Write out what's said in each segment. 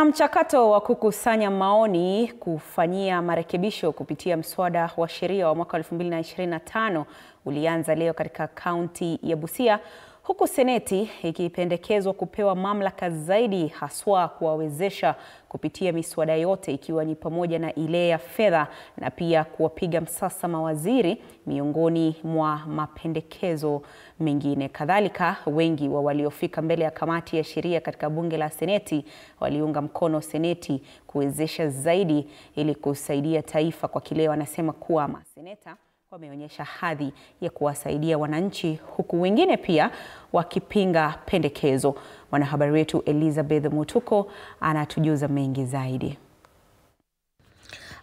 Na mchakato wa kukusanya maoni kufanyia marekebisho kupitia mswada wa sheria wa mwaka 2025 ulianza leo katika kaunti ya Busia, huku Seneti ikipendekezwa kupewa mamlaka zaidi haswa kuwawezesha kupitia miswada yote, ikiwa ni pamoja na ile ya fedha na pia kuwapiga msasa mawaziri, miongoni mwa mapendekezo mengine. Kadhalika, wengi wa waliofika mbele ya kamati ya sheria katika bunge la Seneti waliunga mkono Seneti kuwezesha zaidi ili kusaidia taifa kwa kile wanasema kuwa maseneta wameonyesha hadhi ya kuwasaidia wananchi, huku wengine pia wakipinga pendekezo. Mwanahabari wetu Elizabeth Mutuko anatujuza mengi zaidi.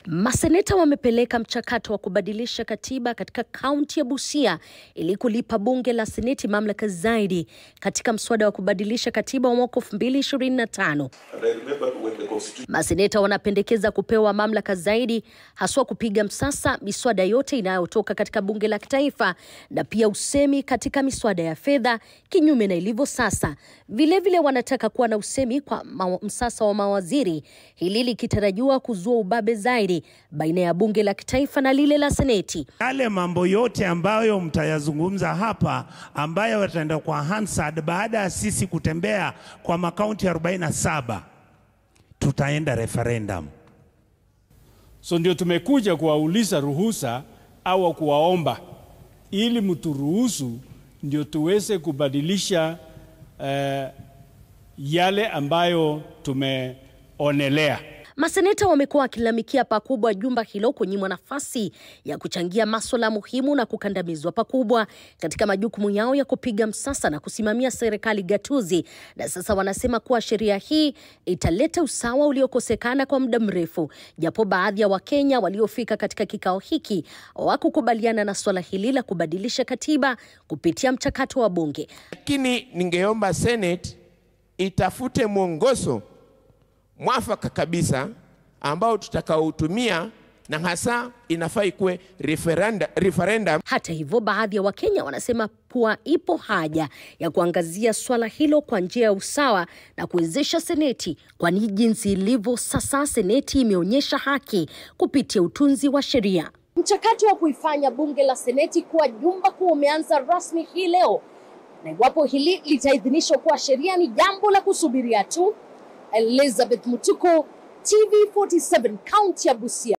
Maseneta wamepeleka mchakato wa kubadilisha katiba katika kaunti ya Busia ili kulipa bunge la Seneti mamlaka zaidi katika mswada wa kubadilisha katiba wa mwaka 2025. Maseneta wanapendekeza kupewa mamlaka zaidi haswa kupiga msasa miswada yote inayotoka katika bunge la kitaifa na pia usemi katika miswada ya fedha, kinyume na ilivyo sasa. Vilevile wanataka kuwa na usemi kwa msasa wa mawaziri, hili likitarajiwa kuzua ubabe zaidi baina ya bunge la kitaifa na lile la Seneti. Yale mambo yote ambayo mtayazungumza hapa, ambayo yataenda kwa Hansard baada ya sisi kutembea kwa makaunti 47, tutaenda referendum. So ndio tumekuja kuwauliza ruhusa au kuwaomba ili mturuhusu ndio tuweze kubadilisha yale ambayo tumeonelea. Maseneta wamekuwa wakilalamikia pakubwa jumba hilo kunyimwa nafasi ya kuchangia masuala muhimu na kukandamizwa pakubwa katika majukumu yao ya kupiga msasa na kusimamia serikali gatuzi. Na sasa wanasema kuwa sheria hii italeta usawa uliokosekana kwa muda mrefu, japo baadhi ya Wakenya waliofika katika kikao hiki hawakukubaliana na swala hili la kubadilisha katiba kupitia mchakato wa bunge. Lakini ningeomba Senate itafute mwongozo mwafaka kabisa ambao tutakaotumia, na hasa inafaa ikuwe referendum. Hata hivyo, baadhi ya Wakenya wanasema kuwa ipo haja ya kuangazia swala hilo kwa njia ya usawa na kuwezesha Seneti, kwani jinsi ilivyo sasa Seneti imeonyesha haki kupitia utunzi wa sheria. Mchakato wa kuifanya bunge la Seneti kuwa jumba kuu umeanza rasmi hii leo, na iwapo hili litaidhinishwa kuwa sheria ni jambo la kusubiria tu. Elizabeth Mutuko, TV47, kaunti ya Busia.